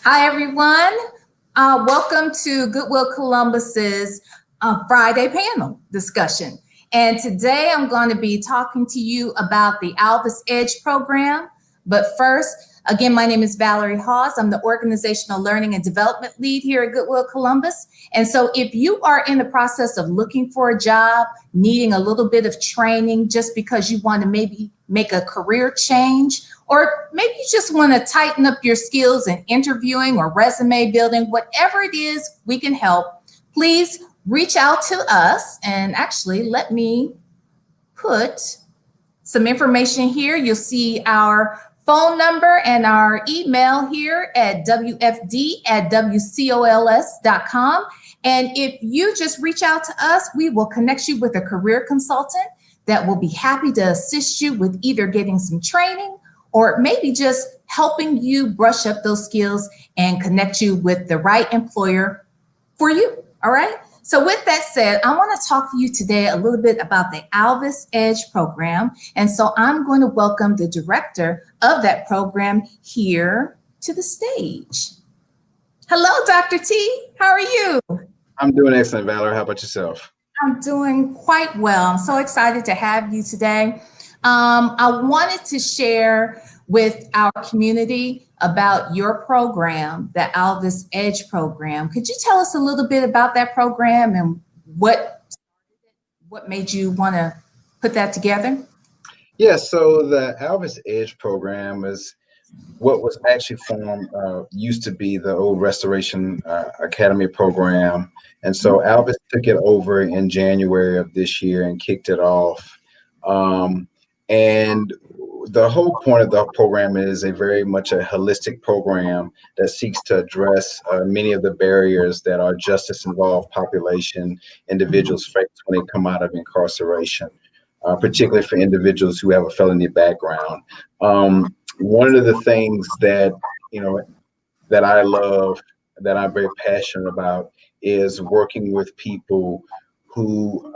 Hi, everyone. Welcome to Goodwill Columbus's Friday panel discussion. And today I'm going to be talking to you about the Alvis Edge program. But first, again, my name is Valerie Hawes. I'm the Organizational Learning and Development Lead here at Goodwill Columbus. And so if you are in the process of looking for a job, needing a little bit of training just because you want to maybe make a career change, or maybe you just want to tighten up your skills in interviewing or resume building, whatever it is, we can help. Please reach out to us. And actually, let me put some information here. You'll see our phone number and our email here at wfd@wcols.com. And if you just reach out to us, we will connect you with a career consultant that will be happy to assist you with either getting some training or maybe just helping you brush up those skills and connect you with the right employer for you. All right. So with that said, I want to talk to you today a little bit about the Alvis Edge program. And so I'm going to welcome the director of that program here to the stage. Hello, Dr. T. How are you? I'm doing excellent, Valerie. How about yourself? I'm doing quite well. I'm so excited to have you today. I wanted to share with our community about your program, the Alvis Edge program. Could you tell us a little bit about that program and what made you want to put that together? Yes, so the Alvis Edge program is what was actually formed, used to be the old Restoration Academy program. And so Alvis took it over in January of this year and kicked it off. And the whole point of the program is a very much a holistic program that seeks to address many of the barriers that our justice involved population individuals face when they come out of incarceration, particularly for individuals who have a felony background. One of the things that, that I love, that I'm very passionate about, is working with people who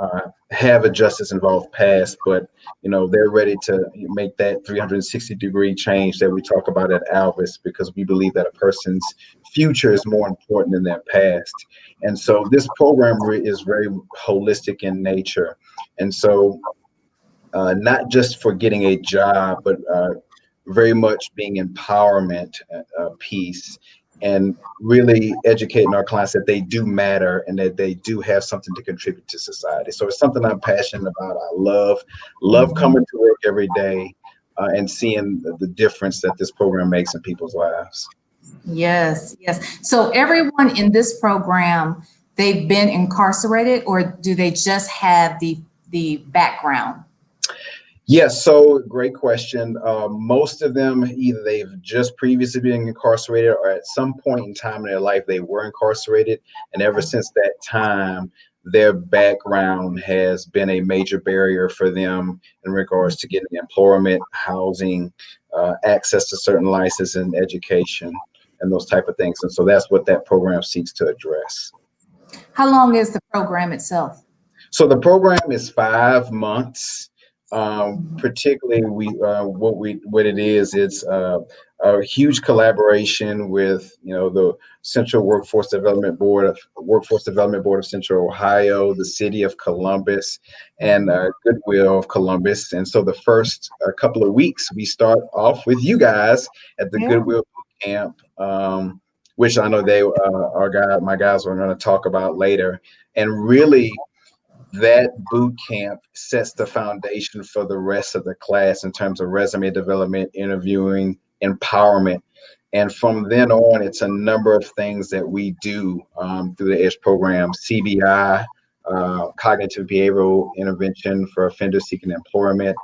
have a justice involved past, but they're ready to make that 360-degree change that we talk about at Alvis, because we believe that a person's future is more important than their past. And so this program is very holistic in nature. And so not just for getting a job, but very much being empowerment piece, and really educating our clients that they do matter and that they do have something to contribute to society. So it's something I'm passionate about. I love coming to work every day and seeing the difference that this program makes in people's lives. Yes, yes. So everyone in this program, they've been incarcerated, or do they just have the background? Yes, so great question. Most of them, either they've just previously been incarcerated or at some point in time in their life they were incarcerated. And ever since that time, their background has been a major barrier for them in regards to getting employment, housing, access to certain licenses and education, and those type of things. And so that's what that program seeks to address. How long is the program itself? So the program is 5 months. Particularly, what it is, it's a huge collaboration with the Central Workforce Development Board of Central Ohio, the City of Columbus, and Goodwill of Columbus. And so the first couple of weeks, we start off with you guys at the Goodwill Bootcamp, which I know my guys are going to talk about later, and really, that boot camp sets the foundation for the rest of the class in terms of resume development, interviewing, empowerment. And from then on, it's a number of things that we do through the EDGE program: CBI, cognitive behavioral intervention for offenders seeking employment,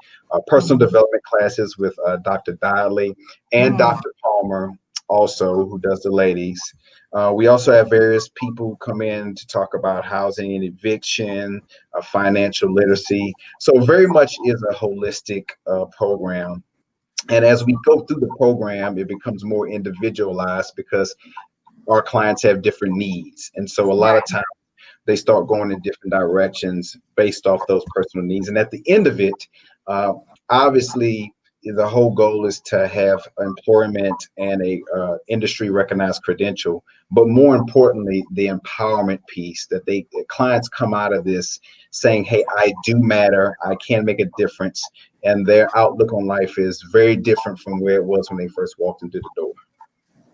personal development classes with Dr. Dodley and Dr. Palmer, also, who does the ladies. We also have various people come in to talk about housing and eviction, financial literacy. So very much is a holistic program. And as we go through the program, it becomes more individualized because our clients have different needs. And so a lot of times they start going in different directions based off those personal needs. And at the end of it, obviously, the whole goal is to have employment and a industry recognized credential, but more importantly, the empowerment piece that the clients come out of this saying, hey, I do matter, I can make a difference, and their outlook on life is very different from where it was when they first walked into the door.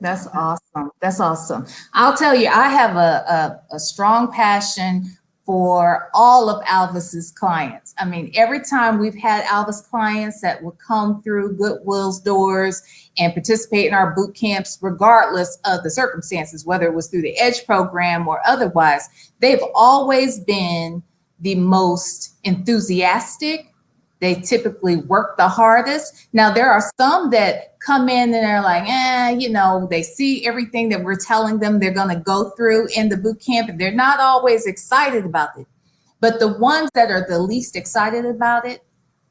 That's awesome. That's awesome. I'll tell you, I have a strong passion for all of Alvis's clients. I mean, every time we've had Alvis clients that would come through Goodwill's doors and participate in our boot camps, regardless of the circumstances, whether it was through the EDGE program or otherwise, they've always been the most enthusiastic. They typically work the hardest. Now, there are some that come in and they're like, they see everything that we're telling them they're going to go through in the boot camp, and they're not always excited about it. But the ones that are the least excited about it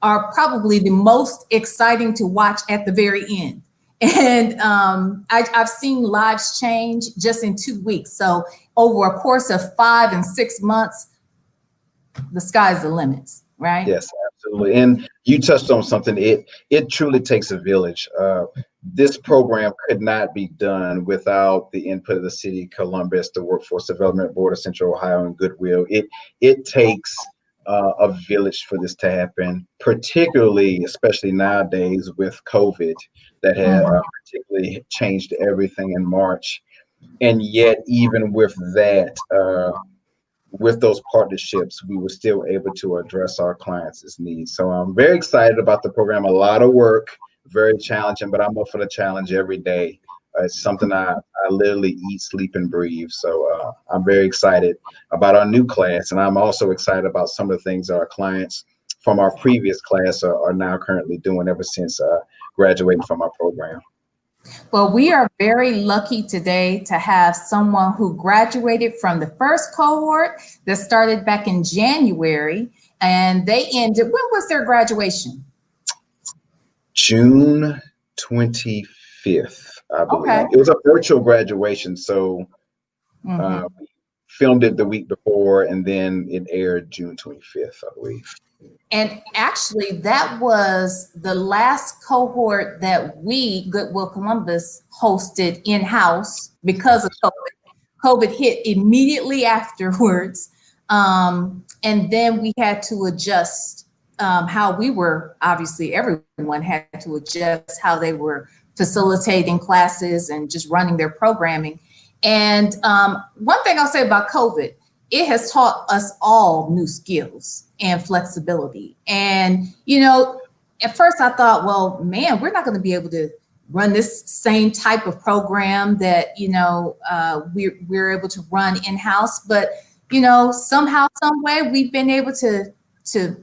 are probably the most exciting to watch at the very end. And I've seen lives change just in 2 weeks. So over a course of 5 and 6 months, the sky's the limits, right? Yes, absolutely. And you touched on something. It truly takes a village. This program could not be done without the input of the city of Columbus, the Workforce Development Board of Central Ohio, and Goodwill. It takes a village for this to happen, particularly, especially nowadays with COVID, that had particularly changed everything in March. And yet, even with that, with those partnerships, we were still able to address our clients' needs. So I'm very excited about the program. A lot of work, very challenging, but I'm up for the challenge every day. It's something I literally eat, sleep, and breathe. So I'm very excited about our new class. And I'm also excited about some of the things that our clients from our previous class are now currently doing ever since graduating from our program. Well, we are very lucky today to have someone who graduated from the first cohort that started back in January, and they ended, when was their graduation? June 25th, I believe. Okay. It was a virtual graduation, so we filmed it the week before, and then it aired June 25th, I believe. And actually, that was the last cohort that we, Goodwill Columbus, hosted in-house because of COVID. COVID hit immediately afterwards. And then we had to adjust how we were, obviously, everyone had to adjust how they were facilitating classes and just running their programming. And one thing I'll say about COVID, it has taught us all new skills and flexibility. And, at first I thought, well, man, we're not going to be able to run this same type of program that, we're able to run in-house. But, somehow, some way we've been able to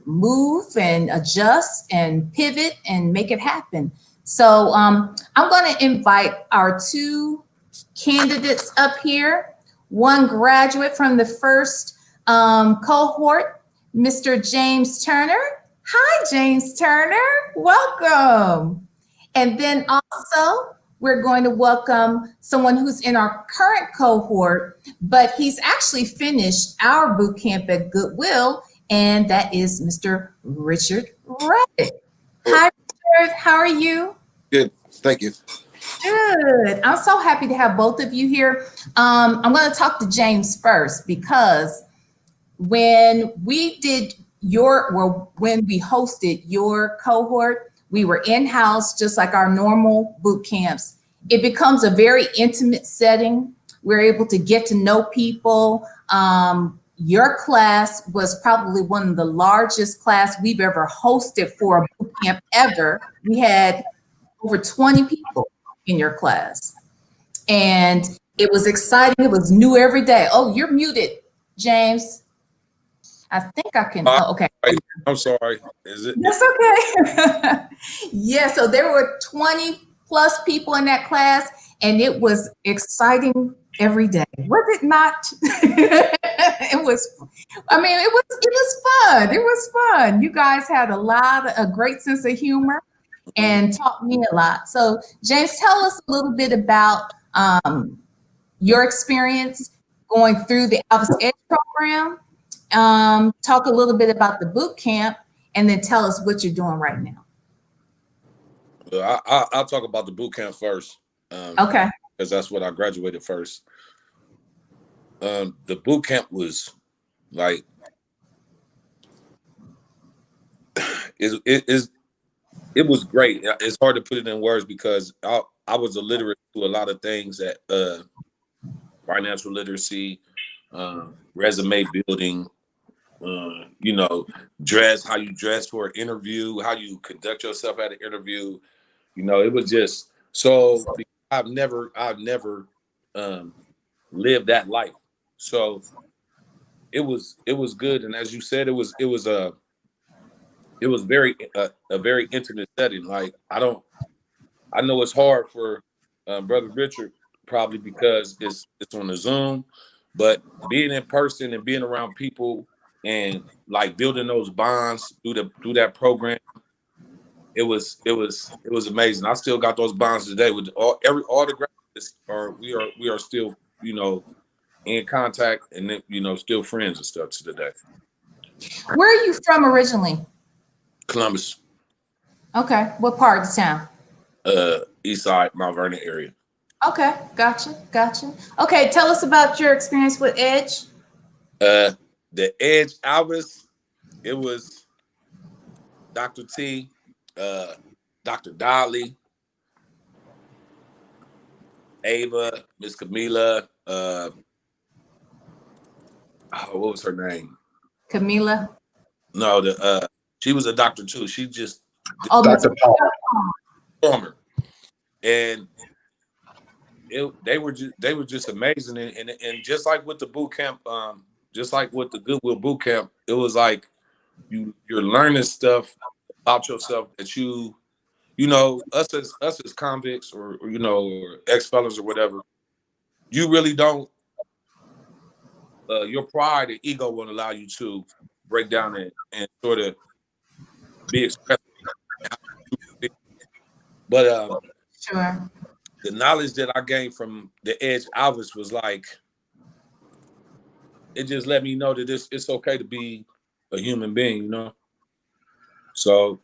move and adjust and pivot and make it happen. So I'm going to invite our two candidates up here. One graduate from the first cohort, Mr. James Turner. Hi, James Turner. Welcome. And then also, we're going to welcome someone who's in our current cohort, but he's actually finished our boot camp at Goodwill, and that is Mr. Richard Reddick. Hi, Richard. How are you? Good. Thank you. Good. I'm so happy to have both of you here. I'm going to talk to James first because when we hosted your cohort, we were in-house, just like our normal boot camps. It becomes a very intimate setting. We're able to get to know people. Your class was probably one of the largest class we've ever hosted for a boot camp ever. We had over 20 people in your class. And it was exciting. It was new every day. Oh, you're muted, James. I think I can. Oh, okay. I'm sorry. Is it? That's okay. Yeah, so there were 20 plus people in that class, and it was exciting every day. Was it not? It was, it was fun. It was fun. You guys had a great sense of humor and taught me a lot. So James, tell us a little bit about your experience going through the Alvis Edge program. Talk a little bit about the boot camp, and then tell us what you're doing right now. Well, I'll talk about the boot camp first. Okay. Because that's what I graduated first. The boot camp was like it was great. It's hard to put it in words because I was illiterate to a lot of things that financial literacy, resume building, how you dress for an interview, how you conduct yourself at an interview. It was just so I've never lived that life. So it was good. And as you said, it was very a very intimate setting. Like I know it's hard for Brother Richard probably because it's on the Zoom, but being in person and being around people and like building those bonds through that program, it was amazing. I still got those bonds today with all the graduates we are still in contact and then, still friends and stuff to the day. Where are you from originally? Columbus, Okay. What part of the town? East Side, Mount Vernon area. Okay. Gotcha. Okay. Tell us about your experience with Edge. The Edge Alvis, it was Dr. T, Dr. Dolly, Ava, Miss Camila, what was her name? Camila. No, she was a doctor too. She just Oh, Dr. Paul. Palmer, and they were just amazing. And just like with the boot camp, just like with the Goodwill boot camp, it was like you're learning stuff about yourself that us as convicts or ex-felons or whatever, you really don't your pride and ego won't allow you to break down and sort of be expressive. But sure. the knowledge that I gained from the Edge Alvis was like, it just let me know that it's okay to be a human being. So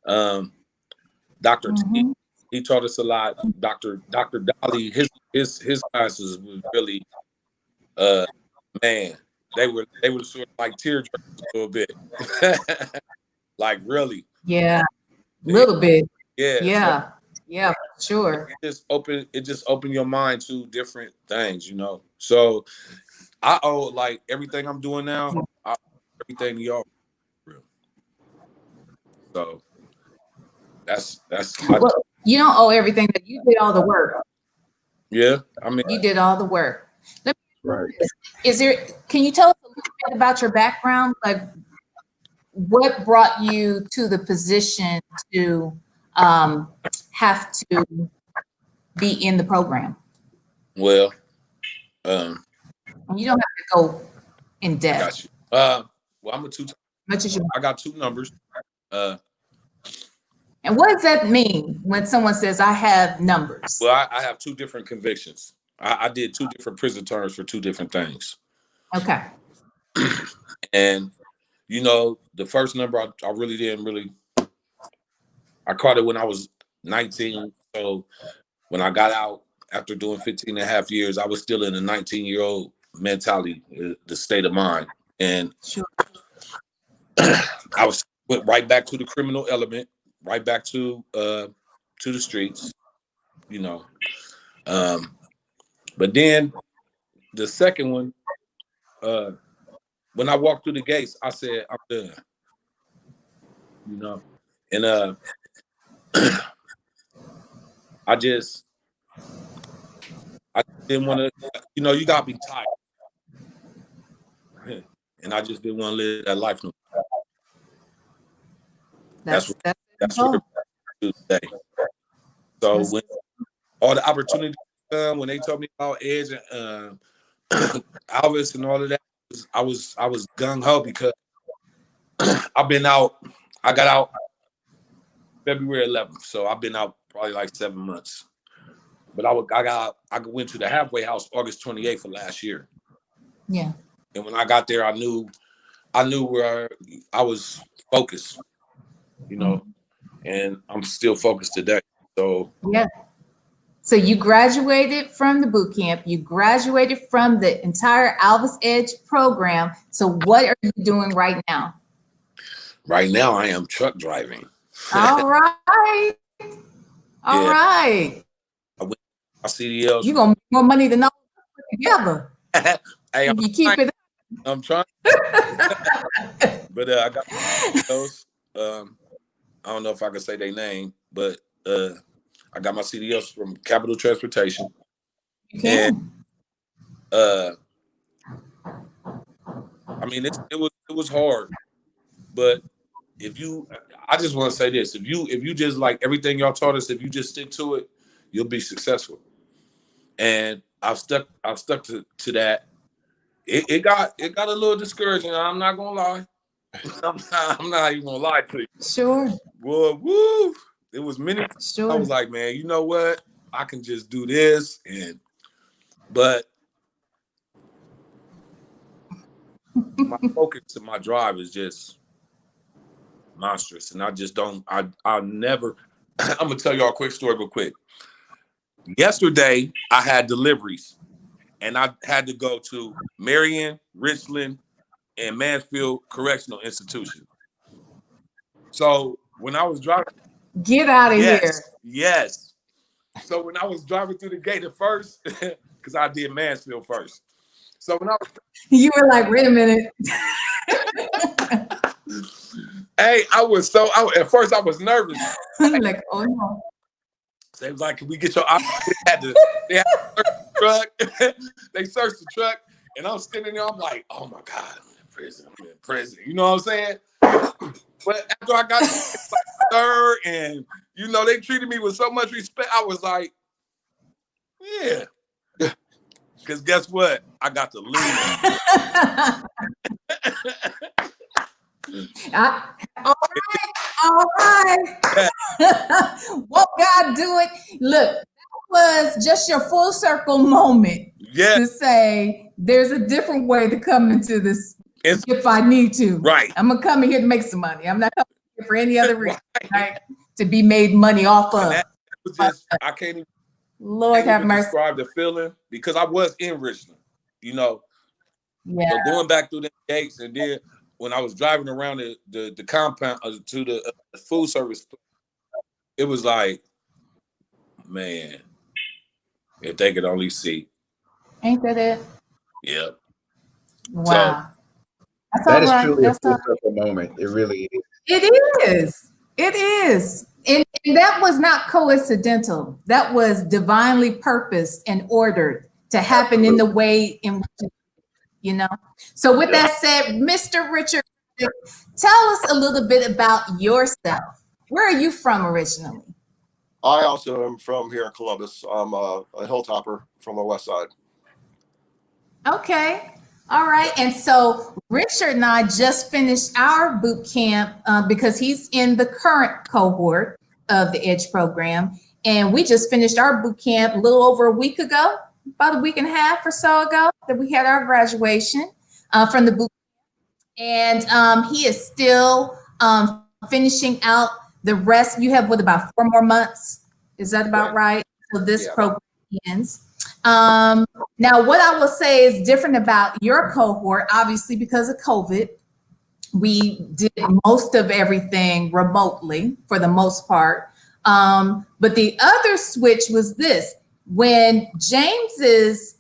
Dr. T, he taught us a lot. Dr. Dolly, his classes was really man, they were sort of like tearjerkers a little bit. Like really. Yeah. A little bit. Yeah. Yeah. Sure. It just opened your mind to different things. So I owe like everything I'm doing now, everything to y'all. So that's Well, you don't owe everything, that you did all the work. yeah. I mean, You did all the work. Right. Can you tell us a little bit about your background? Like, what brought you to the position to have to be in the program? well, You don't have to go in I depth. got you. Well, I'm a two. Much as you. I got two numbers. And what does that mean when someone says, I have numbers? Well, I have two different convictions. I did two different prison terms for two different things. Okay. And the first number I really didn't really. I caught it when I was 19. So when I got out after doing 15 and a half years, I was still in a 19-year-old mentality, the state of mind. And Sure. I went right back to the criminal element, right back to the streets, But then the second one, when I walked through the gates, I said, I'm done. And I didn't want to, you gotta be tired. And I just didn't want to live that life no more. That's what I do today. So when all the opportunities come, when they told me about Edge and Alvis and all of that, I was gung ho because I've been out. I got out February 11th, so I've been out probably like 7 months. But I went to the halfway house August 28th of last year. Yeah. And when I got there, I knew where I was focused. and I'm still focused today. So Yeah. So you graduated from the boot camp, you graduated from the entire Alvis Edge program. So what are you doing right now? right now I am truck driving. All right. All Yeah, right. I went my CDLs. You're gonna make more money than all of us together Hey, if you keep it. I'm trying, but I got those. I don't know if I can say their name, but I got my CDLs from Capital Transportation, You and can. I mean it was hard, but I just want to say this: if you just like everything y'all taught us, if you just stick to it, you'll be successful. And I've stuck to that. It got a little discouraging. I'm not gonna lie. I'm not even gonna lie to you. Sure. Boy, woo! It was many. I Sure. was like, man, you know what? I can just do this, but my focus and my drive is just monstrous, and I just don't. I'll never. I'm gonna tell y'all a quick story real quick. Yesterday, I had deliveries, and I had to go to Marion, Richland, and Mansfield Correctional Institution. So when I was driving, Get out of here. yes. So when I was driving through the gate at first, because I did Mansfield first. So when I was, You were like, wait a minute. hey, at first I was nervous. Like, oh no. So they was like, can we get your they had to search the truck. They searched the truck, and I'm standing there, I'm like, oh my God, I'm in prison. You know what I'm saying? But after I got third, and they treated me with so much respect, I was like, yeah. Because guess what? I got to leave. All right. Won't God do it? Look, that was just your full circle moment Yeah. to say there's a different way to come into this if I need to. Right. I'm gonna come in here to make some money. I'm not coming here for any other reason, right? To be made money off of. That was just, I can't even, Lord have mercy. describe the feeling, because I was in Richland, Yeah. So going back through the gates, and then when I was driving around the compound to the food service, it was like, man, if they could only see. Ain't that it? Yeah. Wow. So, that is truly a full circle moment. It really is. It is. It is. And that was not coincidental. That was divinely purposed and ordered to happen in the way in which, So with that said, Mr. Richard, tell us a little bit about yourself. Where are you from originally? I also am from here in Columbus. I'm a hilltopper from the west side. Okay. All right. And so Richard and I just finished our boot camp because he's in the current cohort of the Edge program. And we just finished our boot camp a little over a week ago, about a week and a half or so ago, that we had our graduation from the boot camp. And he is still finishing out the rest. You have about 4 more months. Is that about right? So this program ends. Now, what I will say is different about your cohort, obviously, because of COVID, we did most of everything remotely for the most part. But the other switch was this: when James's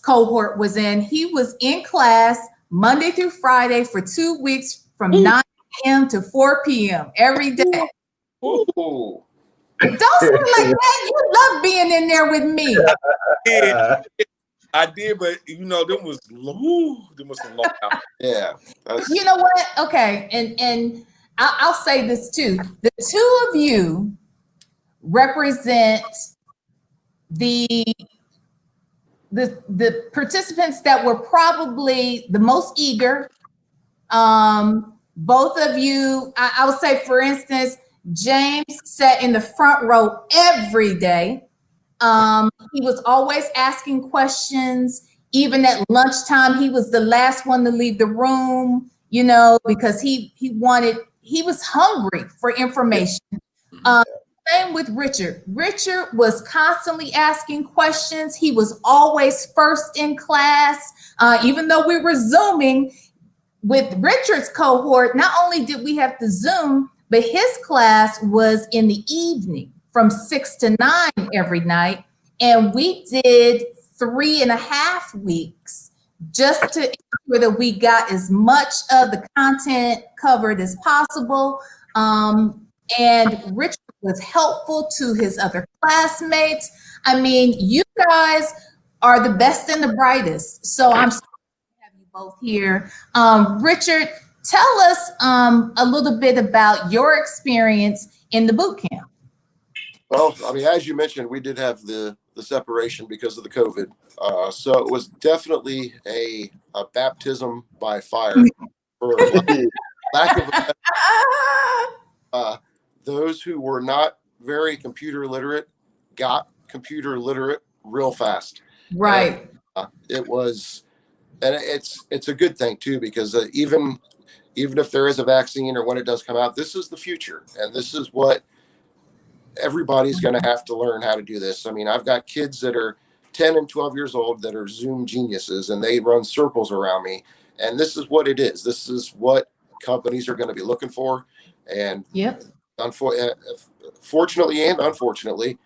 cohort was in, he was in class Monday through Friday for 2 weeks from 9 a.m. to 4 p.m. every day. Ooh. Don't say like that. You love being in there with me. I did, but them was some long hours. Yeah. You know what? Okay, and I'll say this too. The two of you represent the participants that were probably the most eager. Both of you, I would say, for instance, James sat in the front row every day. He was always asking questions. Even at lunchtime, he was the last one to leave the room, because he he was hungry for information. Same with Richard. Richard was constantly asking questions. He was always first in class. Even though we were Zooming with Richard's cohort, not only did we have to Zoom, but his class was in the evening from 6 to 9 every night. And we did 3.5 weeks just to ensure that we got as much of the content covered as possible. And Richard was helpful to his other classmates. I mean, you guys are the best and the brightest. So I'm so happy to have you both here. Richard, tell us a little bit about your experience in the boot camp. Well, I mean, as you mentioned, we did have the separation because of the COVID. So it was definitely a baptism by fire, for lack of those who were not very computer literate got computer literate real fast. Right. And, it was, and it's a good thing too, because even if there is a vaccine or when it does come out, this is the future, and this is what everybody's going to have to learn how to do this. I mean, I've got kids that are 10 and 12 years old that are Zoom geniuses, and they run circles around me. And this is what it is. This is what companies are going to be looking for. And yep. Fortunately and unfortunately,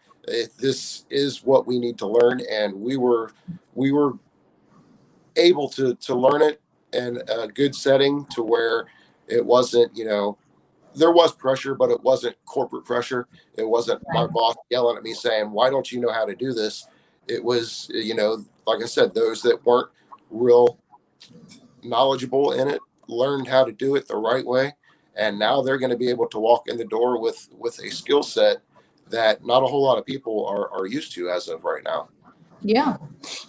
this is what we need to learn. And we were able to learn it in a good setting to where it wasn't, there was pressure, but it wasn't corporate pressure. It wasn't my boss yelling at me saying, "Why don't you know how to do this?" It was, like I said, those that weren't real knowledgeable in it learned how to do it the right way. And now they're going to be able to walk in the door with a skill set that not a whole lot of people are used to as of right now. Yeah.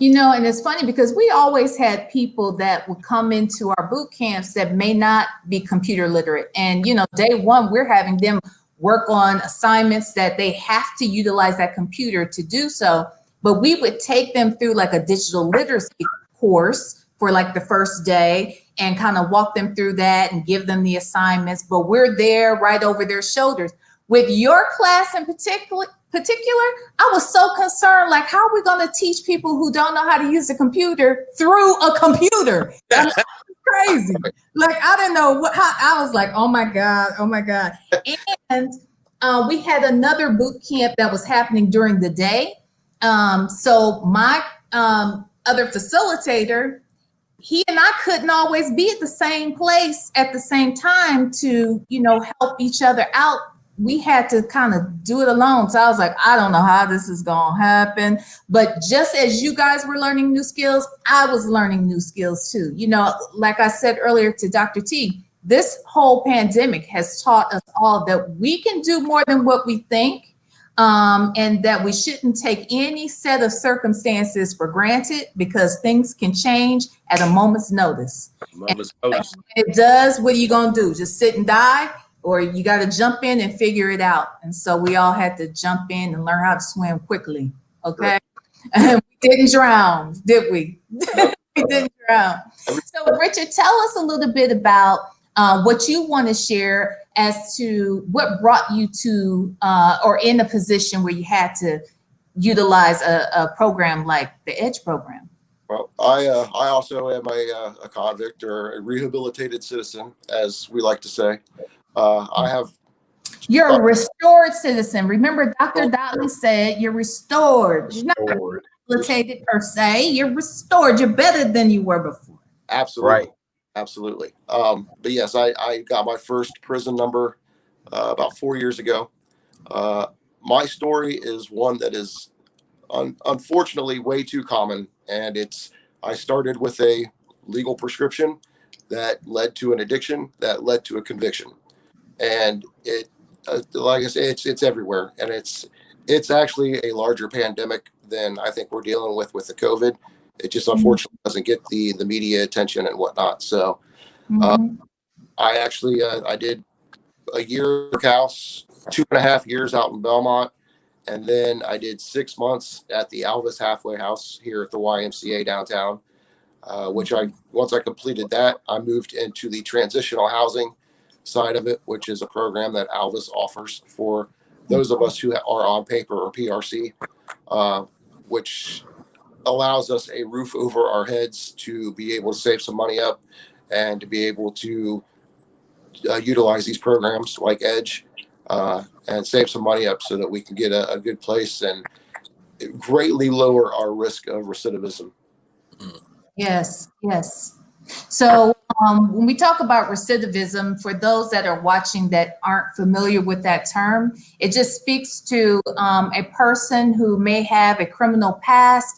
And it's funny because we always had people that would come into our boot camps that may not be computer literate. And, day one, we're having them work on assignments that they have to utilize that computer to do so. But we would take them through like a digital literacy course for like the first day and kind of walk them through that and give them the assignments. But we're there right over their shoulders. With your class in particular, I was so concerned, like, how are we going to teach people who don't know how to use a computer through a computer? I mean, crazy. Like, I didn't know how I was like, oh my God. And we had another boot camp that was happening during the day. So my other facilitator, he and I couldn't always be at the same place at the same time to, help each other out. We had to kind of do it alone. So I was like, I don't know how this is going to happen. But just as you guys were learning new skills, I was learning new skills too. Like I said earlier to Dr. T, this whole pandemic has taught us all that we can do more than what we think, and that we shouldn't take any set of circumstances for granted because things can change at a moment's notice. It does. What are you going to do? Just sit and die? Or you got to jump in and figure it out. And so we all had to jump in and learn how to swim quickly. Okay. And we didn't drown, did we? We didn't drown. So Richard, tell us a little bit about what you want to share as to what brought you to or in a position where you had to utilize a program like the EDGE program. Well, I also am a convict or a rehabilitated citizen, as we like to say. You're a restored citizen. Remember, Dr. Dotley said you're restored. You're not rehabilitated per se. You're restored. You're better than you were before. Absolutely. Right. Absolutely. But yes, I got my first prison number about 4 years ago. My story is one that is unfortunately way too common. And I started with a legal prescription that led to an addiction that led to a conviction. And it, like I said, it's everywhere, and it's actually a larger pandemic than I think we're dealing with the COVID. It just unfortunately doesn't get the media attention and whatnot. So, I actually I did a year at house, 2.5 years out in Belmont, and then I did 6 months at the Alvis halfway house here at the YMCA downtown. Which once I completed that, I moved into the transitional housing side of it, which is a program that Alvis offers for those of us who are on paper or PRC, which allows us a roof over our heads to be able to save some money up and to be able to utilize these programs like Edge and save some money up so that we can get a good place and greatly lower our risk of recidivism. Yes, yes. So when we talk about recidivism, for those that are watching that aren't familiar with that term, it just speaks to a person who may have a criminal past,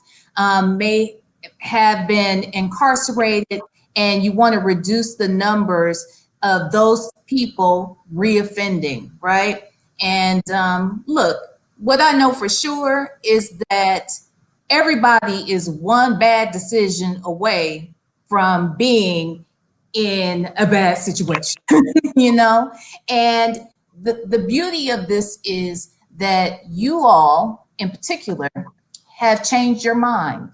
may have been incarcerated, and you want to reduce the numbers of those people reoffending, right? And look, what I know for sure is that everybody is one bad decision away from being in a bad situation, you know? And the beauty of this is that you all, in particular, have changed your mind.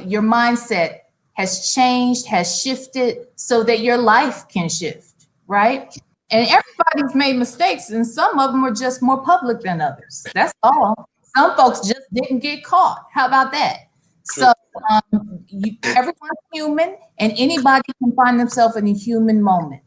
Your mindset has changed, has shifted so that your life can shift, right? And everybody's made mistakes, and some of them are just more public than others. That's all. Some folks just didn't get caught. How about that? So everyone's human, and anybody can find themselves in a human moment.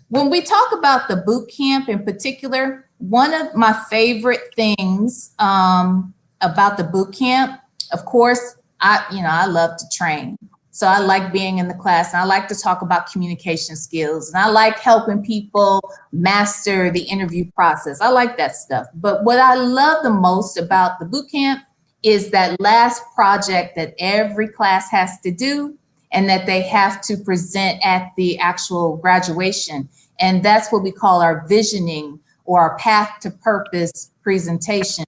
When we talk about the boot camp in particular, one of my favorite things about the boot camp, of course, I love to train. So I like being in the class, and I like to talk about communication skills, and I like helping people master the interview process. I like that stuff. But what I love the most about the boot camp is that last project that every class has to do and that they have to present at the actual graduation. And that's what we call our visioning or our path to purpose presentation.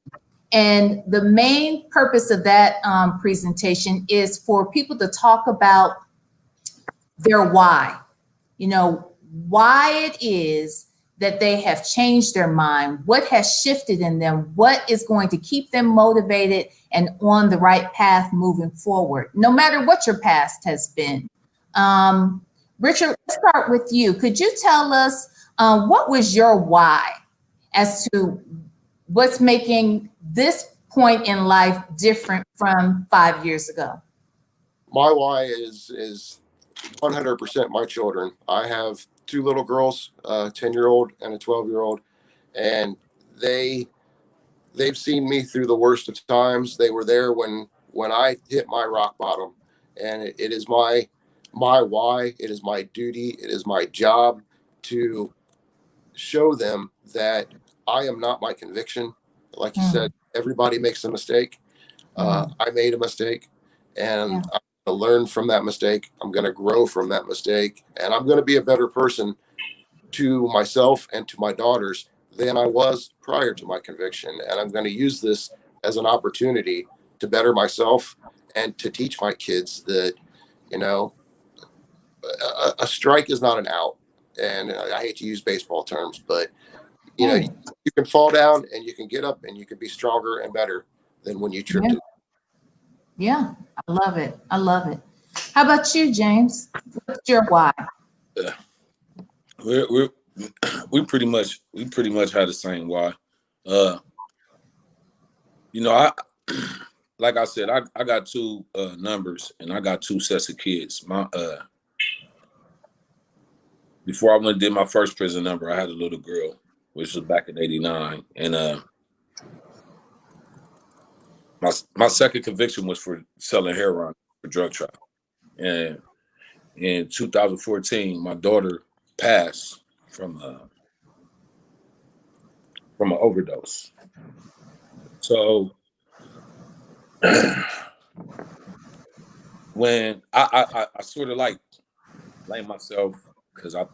And the main purpose of that presentation is for people to talk about their why, why it is that they have changed their mind, what has shifted in them, what is going to keep them motivated and on the right path moving forward, no matter what your past has been. Richard, let's start with you. Could you tell us what was your why as to what's making this point in life different from 5 years ago? My why is 100% my children. I have two little girls, a 10-year-old and a 12-year-old, and they've seen me through the worst of times. They were there when I hit my rock bottom, and it is my why. It is my duty. It is my job to show them that I am not my conviction. Like you said, everybody makes a mistake. I made a mistake, and I'm going to learn from that mistake. I'm going to grow from that mistake, and I'm going to be a better person to myself and to my daughters than I was prior to my conviction. And I'm going to use this as an opportunity to better myself and to teach my kids that, a strike is not an out. And I hate to use baseball terms, but you can fall down and you can get up and you can be stronger and better than when you tripped it. Yeah, I love it. I love it. How about you, James? What's your why? We pretty much had the same why. Like I said, I got two numbers and I got two sets of kids. Before I went and did my first prison number, I had a little girl, which was back in '89, and my second conviction was for selling heroin for drug trafficking. And in 2014, my daughter passed from an overdose. So when I sort of like blame myself because I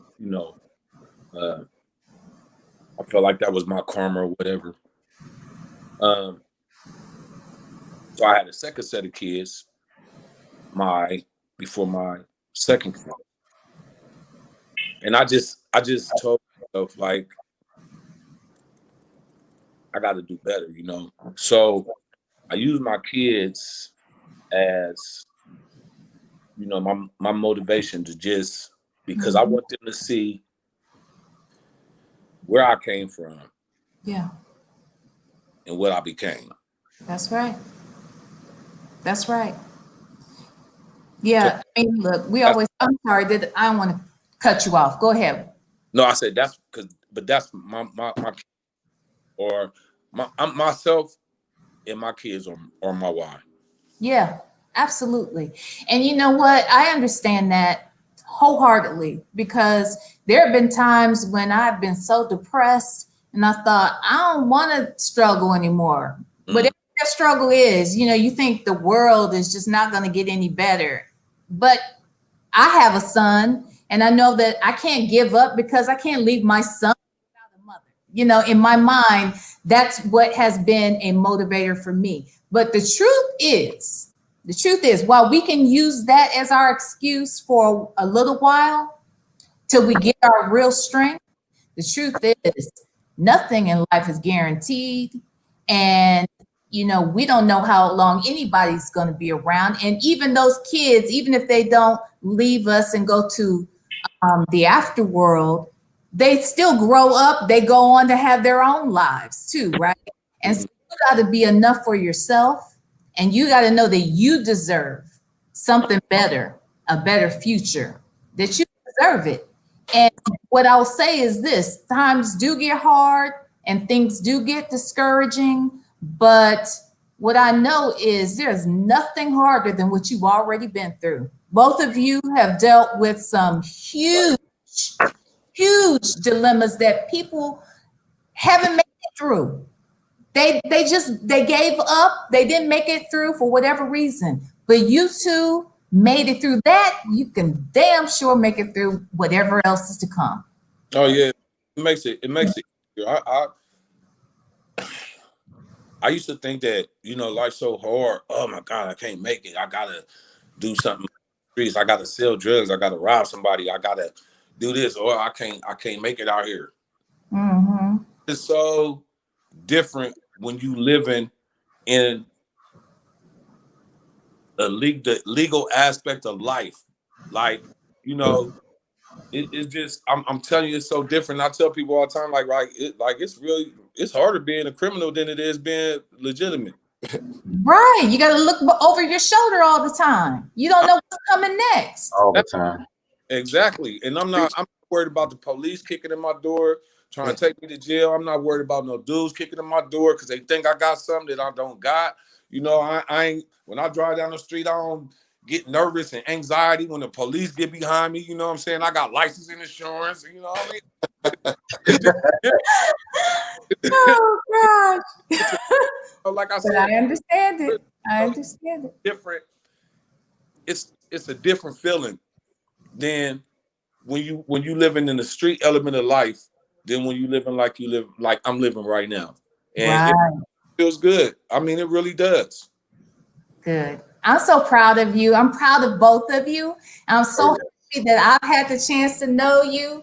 felt like that was my karma or whatever. So I had a second set of kids before my second kid. And I just told myself, like, I got to do better, So I use my kids as, my motivation to just, because I want them to see where I came from Yeah, and what I became. that's right. That's right. So Yeah, I mean, look, that's, I'm sorry, I don't want to cut you off. Go ahead. no, I said that's because, but that's my or I'm myself and my kids are my why. Yeah, absolutely. And you know what? I understand that wholeheartedly because there have been times when I've been so depressed and I thought, I don't want to struggle anymore. Mm. Whatever that struggle is, you think the world is just not going to get any better. But I have a son and I know that I can't give up because I can't leave my son without a mother. In my mind, that's what has been a motivator for me. But the truth is, while we can use that as our excuse for a little while till we get our real strength, the truth is nothing in life is guaranteed. And, we don't know how long anybody's going to be around. And even those kids, even if they don't leave us and go to the afterworld, they still grow up. They go on to have their own lives too, right? And so you got to be enough for yourself, and you got to know that you deserve something better, a better future, that you deserve it. And what I'll say is this: times do get hard and things do get discouraging, but what I know is there's nothing harder than what you've already been through. Both of you have dealt with some huge, huge dilemmas that people haven't made it through. They gave up. They didn't make it through for whatever reason. But you two made it through that. You can damn sure make it through whatever else is to come. Oh yeah, it makes it. I used to think that life's so hard. Oh my God, I can't make it. I gotta do something in the streets. I gotta sell drugs. I gotta rob somebody. I gotta do this, or I can't make it out here. Mm-hmm. It's so different when you living in the legal aspect of life. Like, you know, it's just I'm telling you, it's so different. I tell people all the time, it's harder being a criminal than it is being legitimate. Right. You got to look over your shoulder all the time. You don't know what's coming next. all the time. Exactly. And I'm not worried about the police kicking in my door, trying to take me to jail. I'm not worried about no dudes kicking in my door because they think I got something that I don't got. I ain't, when I drive down the street, I don't get nervous and anxiety when the police get behind me. You know what I'm saying? I got license and insurance. You know what I mean? It's just, Oh gosh. like I But said, I understand it. I so understand it. different. It's a different feeling than when you living in the street element of life than when you living like you live like I'm living right now. And Right. it feels good. I mean, it really does. Good. I'm so proud of you. I'm proud of both of you. I'm Oh so yeah. happy that I've had the chance to know you.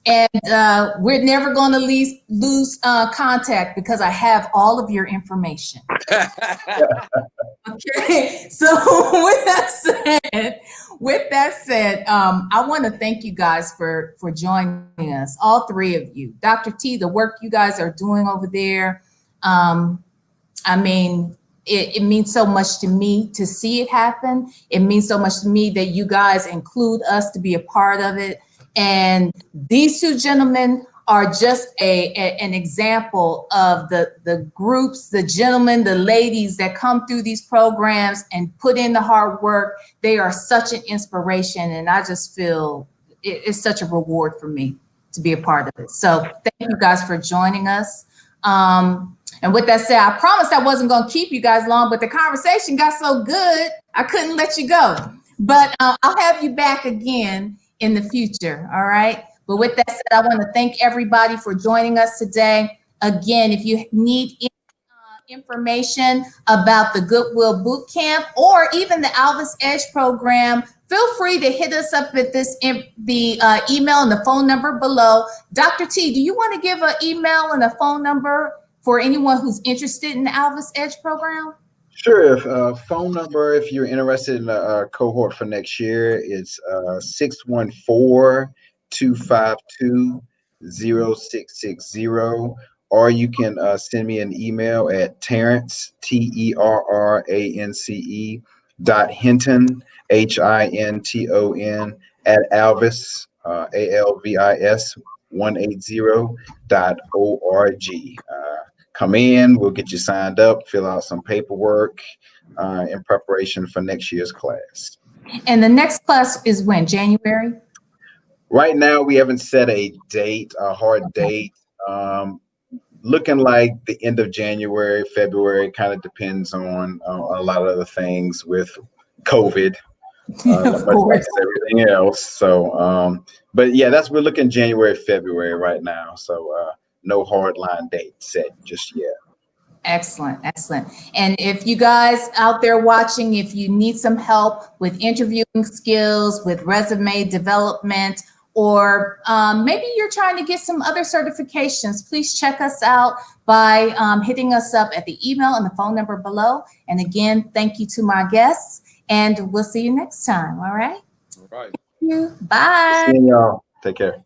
And we're never going to lose contact because I have all of your information. Okay. So with that said, I want to thank you guys for joining us, all three of you. Dr. T, the work you guys are doing over there. I mean, it means so much to me to see it happen. It means so much to me that you guys include us to be a part of it. And these two gentlemen are just an example of the groups, the gentlemen, the ladies that come through these programs and put in the hard work. They are such an inspiration. And I just feel it's such a reward for me to be a part of it. So thank you guys for joining us. And with that said, I promised I wasn't going to keep you guys long, but the conversation got so good, I couldn't let you go. But I'll have you back again in the future. All right. But with that said, I want to thank everybody for joining us today. Again, if you need information about the Goodwill Bootcamp or even the Alvis Edge program, feel free to hit us up at the email and the phone number below. Dr. T, do you want to give an email and a phone number for anyone who's interested in the Alvis Edge program? Sure. If phone number, if you're interested in a cohort for next year, it's 614-252 0660, or you can send me an email at Terrence, TERRANCE .Hinton, HINTON at Alvis, ALVIS 180.org. Come in, we'll get you signed up, fill out some paperwork in preparation for next year's class. And the next class is when? January? Right now, we haven't set a date, a hard date. Looking like the end of January, February, kind of depends on a lot of other things with COVID, Of much like course. everything else. So, but yeah, we're looking January, February right now. So, no hard line date set just yet. Excellent, excellent. And if you guys out there watching, if you need some help with interviewing skills, with resume development, or maybe you're trying to get some other certifications, please check us out by hitting us up at the email and the phone number below. And again, thank you to my guests, and we'll see you next time. All right. All right. Thank you. Bye. Seeing y'all. Take care.